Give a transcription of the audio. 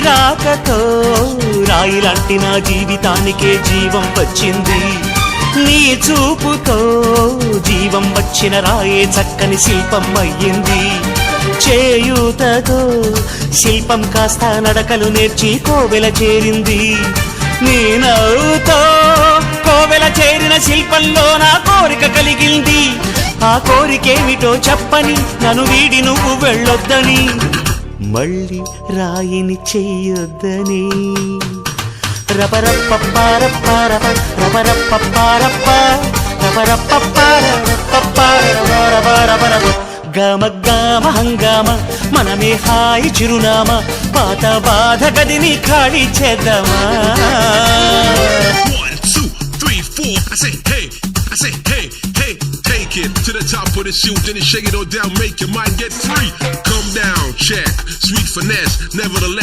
రాకతో రాయిలాంటి నా జీవితానికే జీవం వచ్చింది. నీ చూపుతో జీవం వచ్చిన రాయే చక్కని శిల్పం అయ్యింది. చేయూతతో శిల్పం కాస్త నడకలు నేర్చి కోవెల చేరింది. నీ నవ్వుతో కోవెల చేరిన శిల్పంలో నా కోరిక కలిగింది. ఆ కోరికేమిటో చెప్పని నన్ను వీడి నువ్వు వెళ్ళొద్దని, మళ్ళీ రాయిని చెయ్యొద్దని. రపరప్పపారప్పారప రపరప్పపారప్ప రపరప్పపారపపారపరపరపరపరప గమ గమ హంగామ మనమే హాయి చిరునామా, పాత బాధ గదిని ఖాళీ చేద్దామా. 1 2 3 4 I say hey, I say hey, hey, take it to the top of the shoot, then you shake it all down, make your mind get free. Come down, check, sweet finesse, nevertheless.